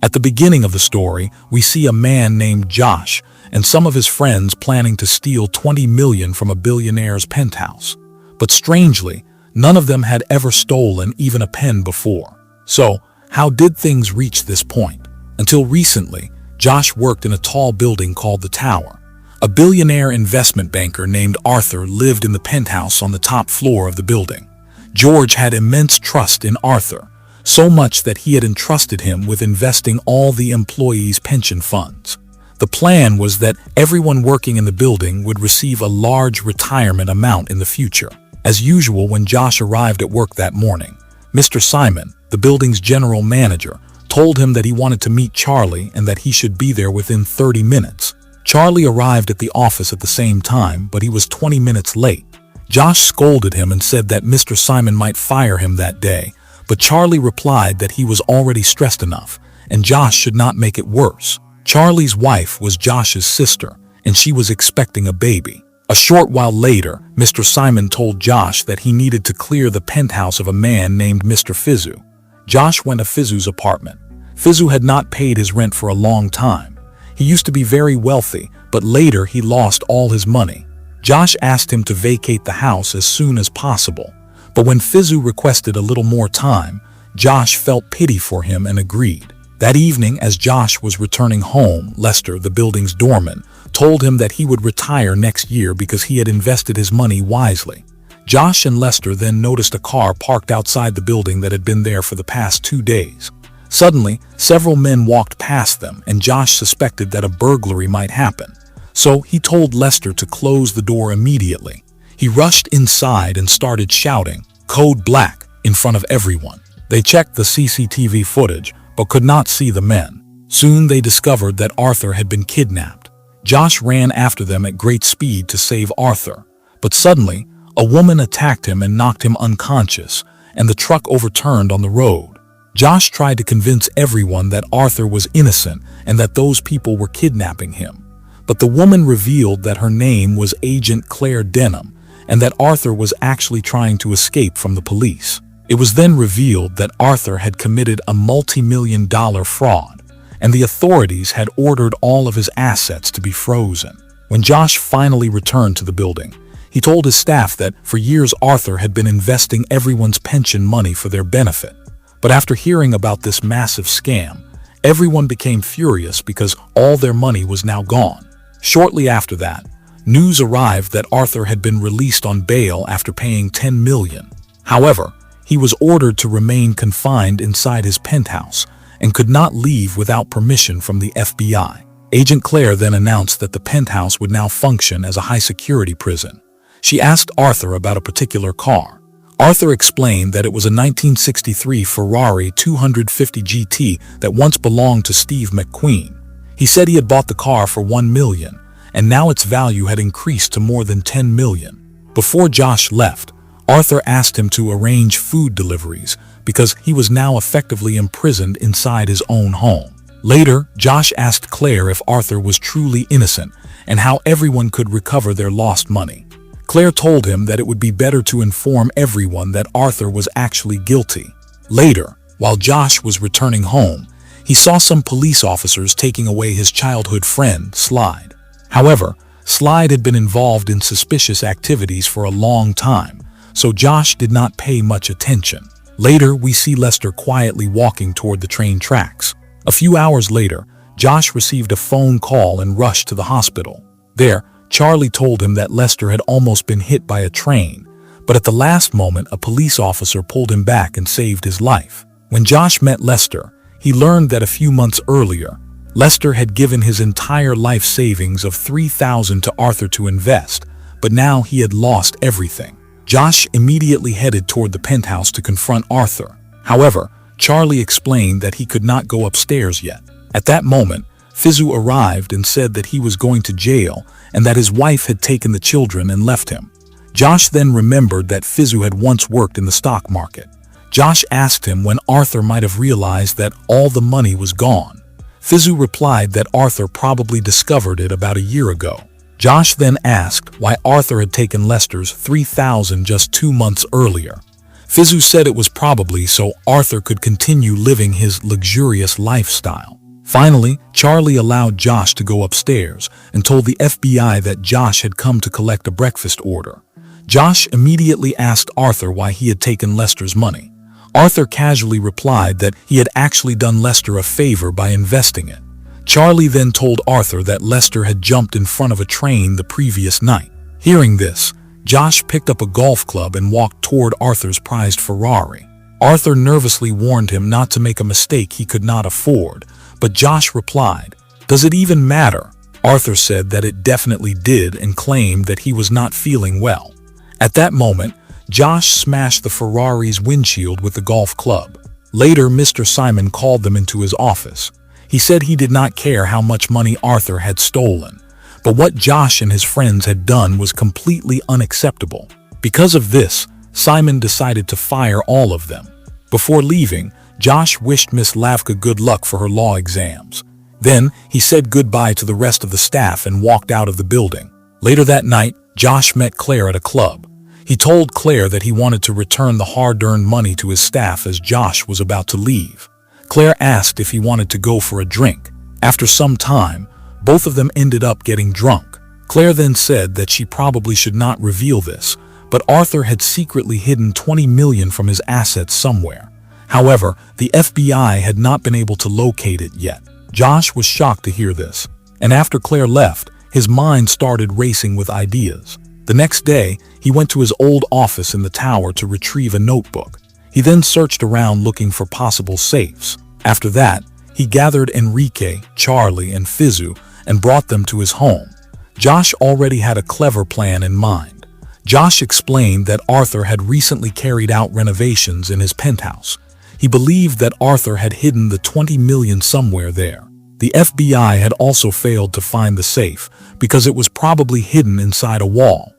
At the beginning of the story, we see a man named Josh and some of his friends planning to steal 20 million from a billionaire's penthouse. But strangely, none of them had ever stolen even a pen before. So, how did things reach this point? Until recently, Josh worked in a tall building called the Tower. A billionaire investment banker named Arthur lived in the penthouse on the top floor of the building. George had immense trust in Arthur, so much that he had entrusted him with investing all the employees' pension funds. The plan was that everyone working in the building would receive a large retirement amount in the future. As usual, when Josh arrived at work that morning, Mr. Simon, the building's general manager, told him that he wanted to meet Charlie and that he should be there within 30 minutes. Charlie arrived at the office at the same time, but he was 20 minutes late. Josh scolded him and said that Mr. Simon might fire him that day, but Charlie replied that he was already stressed enough, and Josh should not make it worse. Charlie's wife was Josh's sister, and she was expecting a baby. A short while later, Mr. Simon told Josh that he needed to clear the penthouse of a man named Mr. Fizu. Josh went to Fizu's apartment. Fizu had not paid his rent for a long time. He used to be very wealthy, but later he lost all his money. Josh asked him to vacate the house as soon as possible, but when Fizu requested a little more time, Josh felt pity for him and agreed. That evening, as Josh was returning home, Lester, the building's doorman, told him that he would retire next year because he had invested his money wisely. Josh and Lester then noticed a car parked outside the building that had been there for the past 2 days. Suddenly, several men walked past them, and Josh suspected that a burglary might happen. So he told Lester to close the door immediately. He rushed inside and started shouting, "Code Black," in front of everyone. They checked the CCTV footage, but could not see the men. Soon they discovered that Arthur had been kidnapped. Josh ran after them at great speed to save Arthur. But suddenly, a woman attacked him and knocked him unconscious, and the truck overturned on the road. Josh tried to convince everyone that Arthur was innocent and that those people were kidnapping him. But the woman revealed that her name was Agent Claire Denham, and that Arthur was actually trying to escape from the police. It was then revealed that Arthur had committed a multi-million-dollar fraud, and the authorities had ordered all of his assets to be frozen. When Josh finally returned to the building, he told his staff that for years Arthur had been investing everyone's pension money for their benefit. But after hearing about this massive scam, everyone became furious because all their money was now gone. Shortly after that, news arrived that Arthur had been released on bail after paying 10 million. However, he was ordered to remain confined inside his penthouse and could not leave without permission from the FBI. Agent Claire then announced that the penthouse would now function as a high-security prison. She asked Arthur about a particular car. Arthur explained that it was a 1963 Ferrari 250 GT that once belonged to Steve McQueen. He said he had bought the car for 1 million, and now its value had increased to more than 10 million. Before Josh left, Arthur asked him to arrange food deliveries because he was now effectively imprisoned inside his own home. Later, Josh asked Claire if Arthur was truly innocent and how everyone could recover their lost money. Claire told him that it would be better to inform everyone that Arthur was actually guilty. Later, while Josh was returning home, he saw some police officers taking away his childhood friend, Slide. However, Slide had been involved in suspicious activities for a long time, so Josh did not pay much attention. Later, we see Lester quietly walking toward the train tracks. A few hours later, Josh received a phone call and rushed to the hospital. There, Charlie told him that Lester had almost been hit by a train, but at the last moment, a police officer pulled him back and saved his life. When Josh met Lester, he learned that a few months earlier, Lester had given his entire life savings of $3,000 to Arthur to invest, but now he had lost everything. Josh immediately headed toward the penthouse to confront Arthur. However, Charlie explained that he could not go upstairs yet. At that moment, Fizu arrived and said that he was going to jail and that his wife had taken the children and left him. Josh then remembered that Fizu had once worked in the stock market. Josh asked him when Arthur might have realized that all the money was gone. Fizu replied that Arthur probably discovered it about a year ago. Josh then asked why Arthur had taken Lester's $3,000 just 2 months earlier. Fizu said it was probably so Arthur could continue living his luxurious lifestyle. Finally, Charlie allowed Josh to go upstairs and told the FBI that Josh had come to collect a breakfast order. Josh immediately asked Arthur why he had taken Lester's money. Arthur casually replied that he had actually done Lester a favor by investing it. Charlie then told Arthur that Lester had jumped in front of a train the previous night. Hearing this, Josh picked up a golf club and walked toward Arthur's prized Ferrari. Arthur nervously warned him not to make a mistake he could not afford, but Josh replied, "Does it even matter?" Arthur said that it definitely did and claimed that he was not feeling well. At that moment, Josh smashed the Ferrari's windshield with the golf club. Later, Mr. Simon called them into his office. He said he did not care how much money Arthur had stolen, but what Josh and his friends had done was completely unacceptable. Because of this, Simon decided to fire all of them. Before leaving, Josh wished Miss Lavka good luck for her law exams. Then, he said goodbye to the rest of the staff and walked out of the building. Later that night, Josh met Claire at a club. He told Claire that he wanted to return the hard-earned money to his staff as Josh was about to leave. Claire asked if he wanted to go for a drink. After some time, both of them ended up getting drunk. Claire then said that she probably should not reveal this, but Arthur had secretly hidden 20 million from his assets somewhere. However, the FBI had not been able to locate it yet. Josh was shocked to hear this, and after Claire left, his mind started racing with ideas. The next day, he went to his old office in the tower to retrieve a notebook. He then searched around looking for possible safes. After that, he gathered Enrique, Charlie, and Fizu and brought them to his home. Josh already had a clever plan in mind. Josh explained that Arthur had recently carried out renovations in his penthouse. He believed that Arthur had hidden the 20 million somewhere there. The FBI had also failed to find the safe because it was probably hidden inside a wall.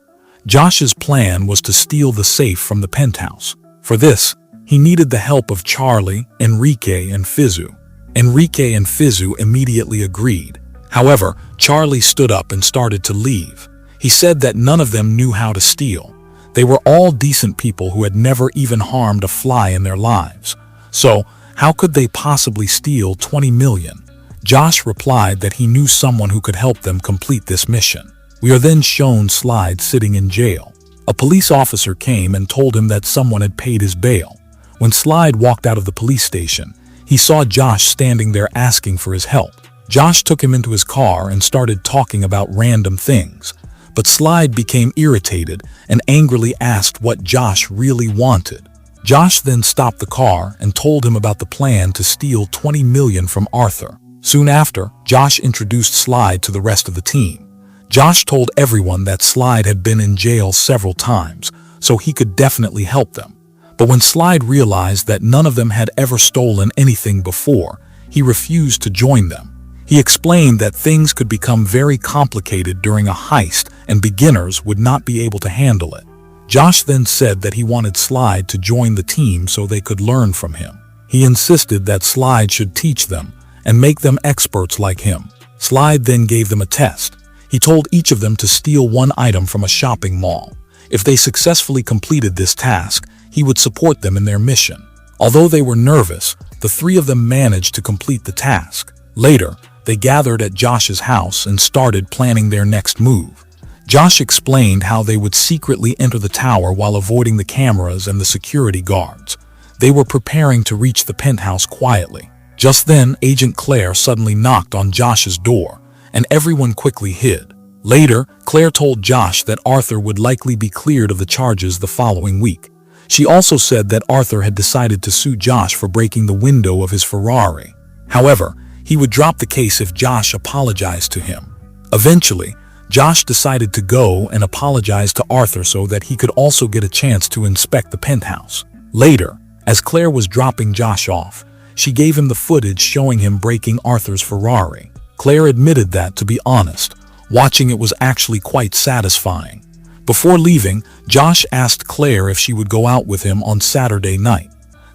Josh's plan was to steal the safe from the penthouse. For this, he needed the help of Charlie, Enrique, and Fizu. Enrique and Fizu immediately agreed. However, Charlie stood up and started to leave. He said that none of them knew how to steal. They were all decent people who had never even harmed a fly in their lives. So, how could they possibly steal 20 million? Josh replied that he knew someone who could help them complete this mission. We are then shown Slide sitting in jail. A police officer came and told him that someone had paid his bail. When Slide walked out of the police station, he saw Josh standing there asking for his help. Josh took him into his car and started talking about random things. But Slide became irritated and angrily asked what Josh really wanted. Josh then stopped the car and told him about the plan to steal 20 million from Arthur. Soon after, Josh introduced Slide to the rest of the team. Josh told everyone that Slide had been in jail several times, so he could definitely help them. But when Slide realized that none of them had ever stolen anything before, he refused to join them. He explained that things could become very complicated during a heist and beginners would not be able to handle it. Josh then said that he wanted Slide to join the team so they could learn from him. He insisted that Slide should teach them and make them experts like him. Slide then gave them a test. He told each of them to steal one item from a shopping mall. If they successfully completed this task, he would support them in their mission. Although they were nervous, the three of them managed to complete the task. Later, they gathered at Josh's house and started planning their next move. Josh explained how they would secretly enter the tower while avoiding the cameras and the security guards. They were preparing to reach the penthouse quietly. Just then, Agent Claire suddenly knocked on Josh's door, and everyone quickly hid. Later, Claire told Josh that Arthur would likely be cleared of the charges the following week. She also said that Arthur had decided to sue Josh for breaking the window of his Ferrari. However, he would drop the case if Josh apologized to him. Eventually, Josh decided to go and apologize to Arthur so that he could also get a chance to inspect the penthouse. Later, as Claire was dropping Josh off, she gave him the footage showing him breaking Arthur's Ferrari. Claire admitted that, to be honest, watching it was actually quite satisfying. Before leaving, Josh asked Claire if she would go out with him on Saturday night.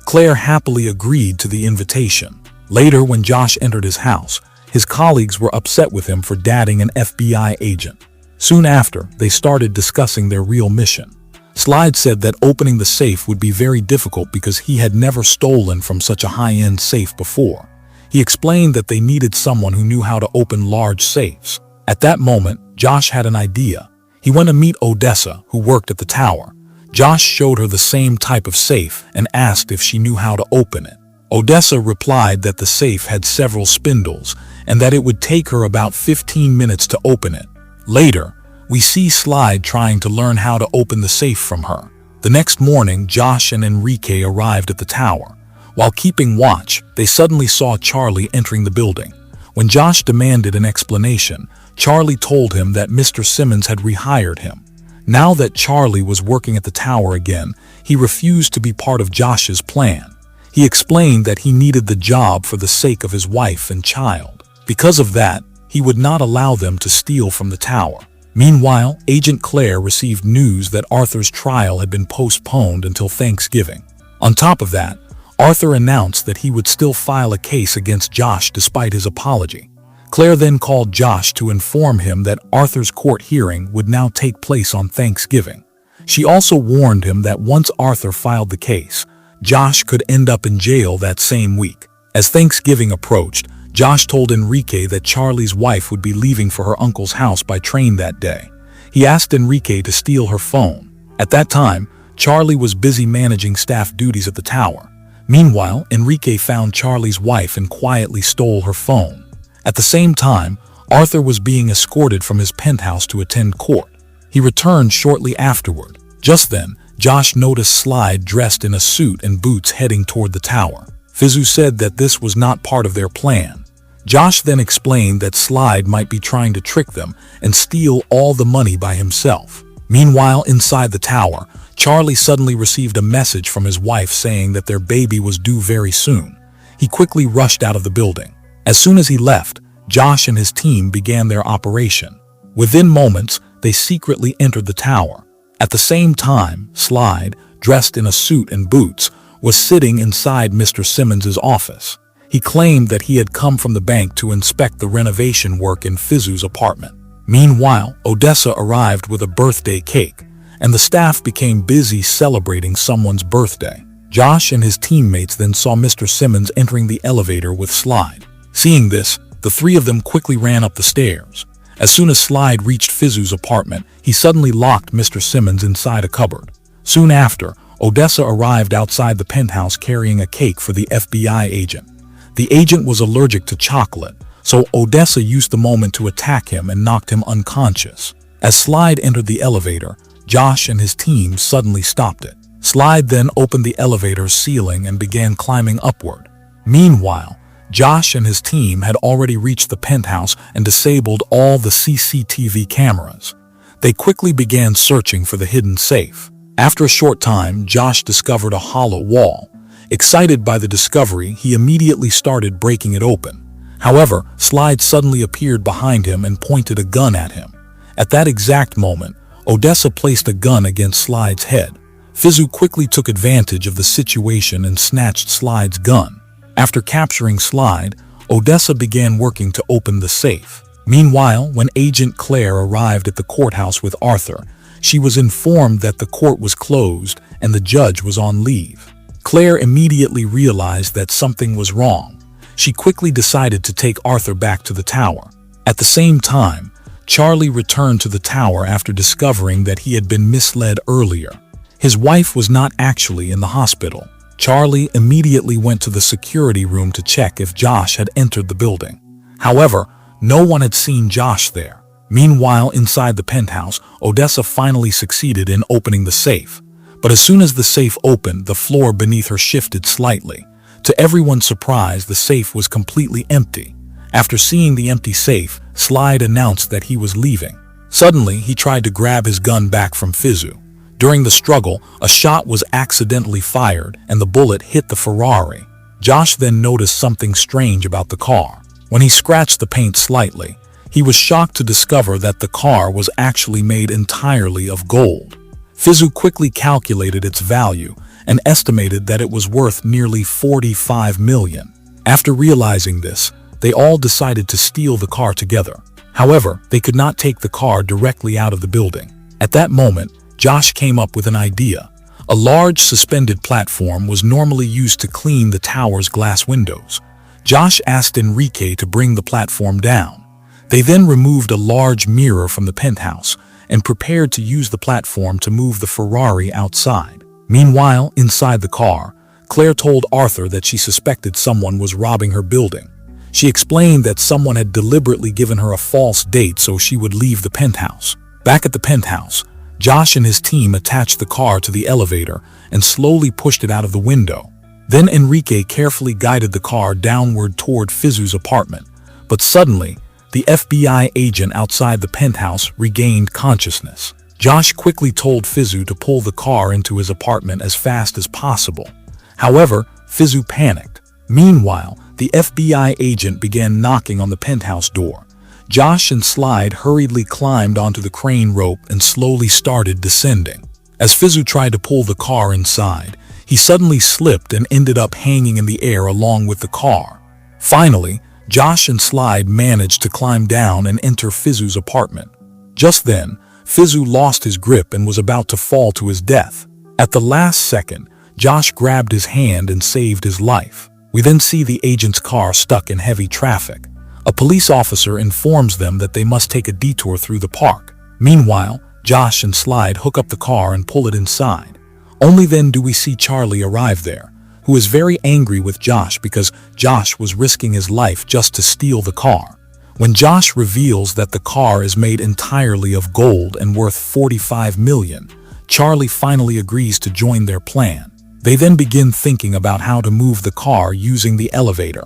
Claire happily agreed to the invitation. Later, when Josh entered his house, his colleagues were upset with him for dating an FBI agent. Soon after, they started discussing their real mission. Slide said that opening the safe would be very difficult because he had never stolen from such a high-end safe before. He explained that they needed someone who knew how to open large safes. At that moment, Josh had an idea. He went to meet Odessa, who worked at the tower. Josh showed her the same type of safe and asked if she knew how to open it. Odessa replied that the safe had several spindles and that it would take her about 15 minutes to open it. Later, we see Slide trying to learn how to open the safe from her. The next morning, Josh and Enrique arrived at the tower. While keeping watch, they suddenly saw Charlie entering the building. When Josh demanded an explanation, Charlie told him that Mr. Simmons had rehired him. Now that Charlie was working at the tower again, he refused to be part of Josh's plan. He explained that he needed the job for the sake of his wife and child. Because of that, he would not allow them to steal from the tower. Meanwhile, Agent Claire received news that Arthur's trial had been postponed until Thanksgiving. On top of that, Arthur announced that he would still file a case against Josh despite his apology. Claire then called Josh to inform him that Arthur's court hearing would now take place on Thanksgiving. She also warned him that once Arthur filed the case, Josh could end up in jail that same week. As Thanksgiving approached, Josh told Enrique that Charlie's wife would be leaving for her uncle's house by train that day. He asked Enrique to steal her phone. At that time, Charlie was busy managing staff duties at the tower. Meanwhile, Enrique found Charlie's wife and quietly stole her phone. At the same time, Arthur was being escorted from his penthouse to attend court. He returned shortly afterward. Just then, Josh noticed Slide dressed in a suit and boots heading toward the tower. Fizu said that this was not part of their plan. Josh then explained that Slide might be trying to trick them and steal all the money by himself. Meanwhile, inside the tower, Charlie suddenly received a message from his wife saying that their baby was due very soon. He quickly rushed out of the building. As soon as he left, Josh and his team began their operation. Within moments, they secretly entered the tower. At the same time, Slide, dressed in a suit and boots, was sitting inside Mr. Simmons' office. He claimed that he had come from the bank to inspect the renovation work in Fizu's apartment. Meanwhile, Odessa arrived with a birthday cake, and the staff became busy celebrating someone's birthday. Josh and his teammates then saw Mr. Simmons entering the elevator with Slide. Seeing this, the three of them quickly ran up the stairs. As soon as Slide reached Fizu's apartment, he suddenly locked Mr. Simmons inside a cupboard. Soon after, Odessa arrived outside the penthouse carrying a cake for the FBI agent. The agent was allergic to chocolate, so Odessa used the moment to attack him and knocked him unconscious. As Slide entered the elevator, Josh and his team suddenly stopped it. Slide then opened the elevator's ceiling and began climbing upward. Meanwhile, Josh and his team had already reached the penthouse and disabled all the CCTV cameras. They quickly began searching for the hidden safe. After a short time, Josh discovered a hollow wall. Excited by the discovery, he immediately started breaking it open. However, Slide suddenly appeared behind him and pointed a gun at him. At that exact moment, Odessa placed a gun against Slide's head. Fizu quickly took advantage of the situation and snatched Slide's gun. After capturing Slide, Odessa began working to open the safe. Meanwhile, when Agent Claire arrived at the courthouse with Arthur, she was informed that the court was closed and the judge was on leave. Claire immediately realized that something was wrong. She quickly decided to take Arthur back to the tower. At the same time, Charlie returned to the tower after discovering that he had been misled earlier. His wife was not actually in the hospital. Charlie immediately went to the security room to check if Josh had entered the building. However, no one had seen Josh there. Meanwhile, inside the penthouse, Odessa finally succeeded in opening the safe. But as soon as the safe opened, the floor beneath her shifted slightly. To everyone's surprise, the safe was completely empty. After seeing the empty safe, Slide announced that he was leaving. Suddenly, he tried to grab his gun back from Fizu. During the struggle, a shot was accidentally fired and the bullet hit the Ferrari. Josh then noticed something strange about the car. When he scratched the paint slightly, he was shocked to discover that the car was actually made entirely of gold. Fizu quickly calculated its value and estimated that it was worth nearly 45 million. After realizing this, they all decided to steal the car together. However, they could not take the car directly out of the building. At that moment, Josh came up with an idea. A large suspended platform was normally used to clean the tower's glass windows. Josh asked Enrique to bring the platform down. They then removed a large mirror from the penthouse and prepared to use the platform to move the Ferrari outside. Meanwhile, inside the car, Claire told Arthur that she suspected someone was robbing her building. She explained that someone had deliberately given her a false date so she would leave the penthouse. Back at the penthouse, Josh and his team attached the car to the elevator and slowly pushed it out of the window. Then Enrique carefully guided the car downward toward Fizu's apartment. But suddenly, the FBI agent outside the penthouse regained consciousness. Josh quickly told Fizu to pull the car into his apartment as fast as possible. However, Fizu panicked. Meanwhile, the FBI agent began knocking on the penthouse door. Josh and Slide hurriedly climbed onto the crane rope and slowly started descending. As Fizu tried to pull the car inside, he suddenly slipped and ended up hanging in the air along with the car. Finally, Josh and Slide managed to climb down and enter Fizu's apartment. Just then, Fizu lost his grip and was about to fall to his death. At the last second, Josh grabbed his hand and saved his life. We then see the agent's car stuck in heavy traffic. A police officer informs them that they must take a detour through the park. Meanwhile, Josh and Slide hook up the car and pull it inside. Only then do we see Charlie arrive there, who is very angry with Josh because Josh was risking his life just to steal the car. When Josh reveals that the car is made entirely of gold and worth $45 million, Charlie finally agrees to join their plan. They then begin thinking about how to move the car using the elevator.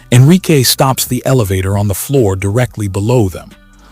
Enrique stops the elevator on the floor directly below them.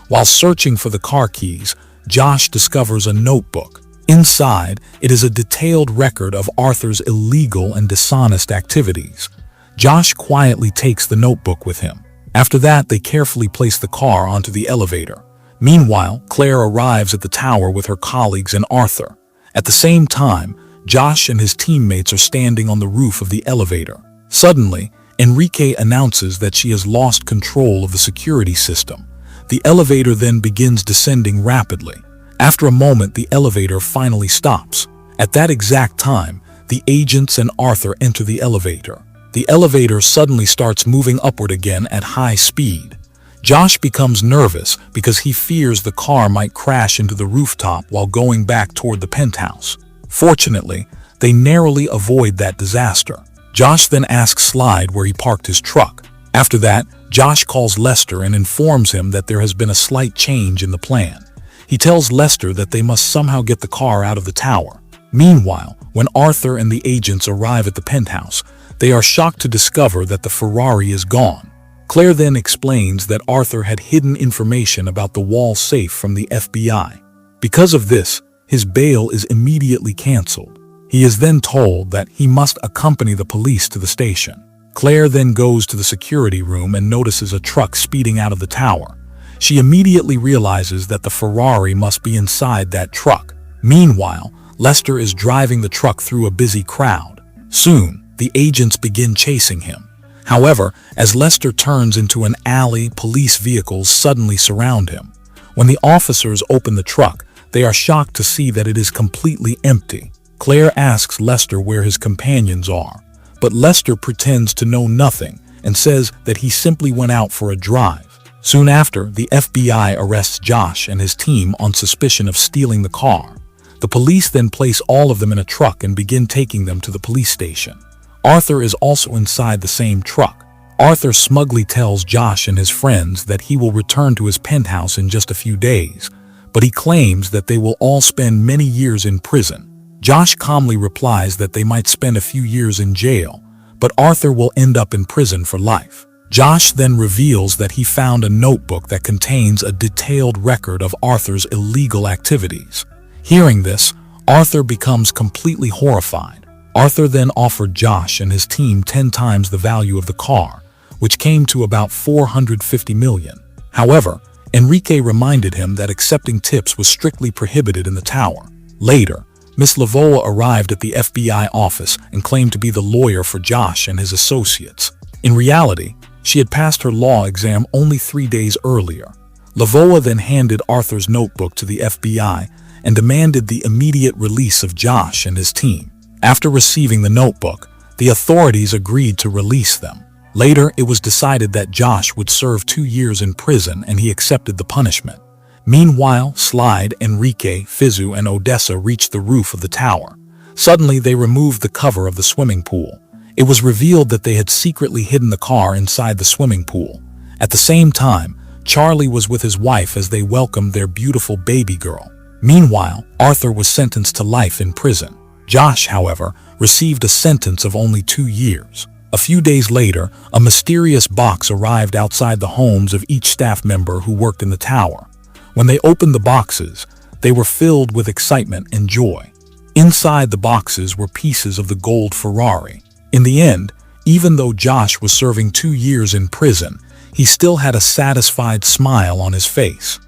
While searching for the car keys, Josh discovers a notebook. Inside, it is a detailed record of Arthur's illegal and dishonest activities. Josh quietly takes the notebook with him. After that, they carefully place the car onto the elevator. Meanwhile, Claire arrives at the tower with her colleagues and Arthur. At the same time, Josh and his teammates are standing on the roof of the elevator. Suddenly, Enrique announces that she has lost control of the security system. The elevator then begins descending rapidly. After a moment, the elevator finally stops. At that exact time, the agents and Arthur enter the elevator. The elevator suddenly starts moving upward again at high speed. Josh becomes nervous because he fears the car might crash into the rooftop while going back toward the penthouse. Fortunately, they narrowly avoid that disaster. Josh then asks Slide where he parked his truck. After that, Josh calls Lester and informs him that there has been a slight change in the plan. He tells Lester that they must somehow get the car out of the tower. Meanwhile, when Arthur and the agents arrive at the penthouse, they are shocked to discover that the Ferrari is gone. Claire then explains that Arthur had hidden information about the wall safe from the FBI. Because of this, his bail is immediately canceled. He is then told that he must accompany the police to the station. Claire then goes to the security room and notices a truck speeding out of the tower. She immediately realizes that the Ferrari must be inside that truck. Meanwhile, Lester is driving the truck through a busy crowd. Soon, the agents begin chasing him. However, as Lester turns into an alley, police vehicles suddenly surround him. When the officers open the truck, they are shocked to see that it is completely empty. Claire asks Lester where his companions are, but Lester pretends to know nothing and says that he simply went out for a drive. Soon after, the FBI arrests Josh and his team on suspicion of stealing the car. The police then place all of them in a truck and begin taking them to the police station. Arthur is also inside the same truck. Arthur smugly tells Josh and his friends that he will return to his penthouse in just a few days, but he claims that they will all spend many years in prison. Josh calmly replies that they might spend a few years in jail, but Arthur will end up in prison for life. Josh then reveals that he found a notebook that contains a detailed record of Arthur's illegal activities. Hearing this, Arthur becomes completely horrified. Arthur then offered Josh and his team 10 times the value of the car, which came to about $450 million. However, Enrique reminded him that accepting tips was strictly prohibited in the tower. Later, Miss Lavoa arrived at the FBI office and claimed to be the lawyer for Josh and his associates. In reality, she had passed her law exam only 3 days earlier. Lavoa then handed Arthur's notebook to the FBI and demanded the immediate release of Josh and his team. After receiving the notebook, the authorities agreed to release them. Later, it was decided that Josh would serve 2 years in prison, and he accepted the punishment. Meanwhile, Slide, Enrique, Fizu, and Odessa reached the roof of the tower. Suddenly, they removed the cover of the swimming pool. It was revealed that they had secretly hidden the car inside the swimming pool. At the same time, Charlie was with his wife as they welcomed their beautiful baby girl. Meanwhile, Arthur was sentenced to life in prison. Josh, however, received a sentence of only 2 years. A few days later, a mysterious box arrived outside the homes of each staff member who worked in the tower. When they opened the boxes, they were filled with excitement and joy. Inside the boxes were pieces of the gold Ferrari. In the end, even though Josh was serving 2 years in prison, he still had a satisfied smile on his face.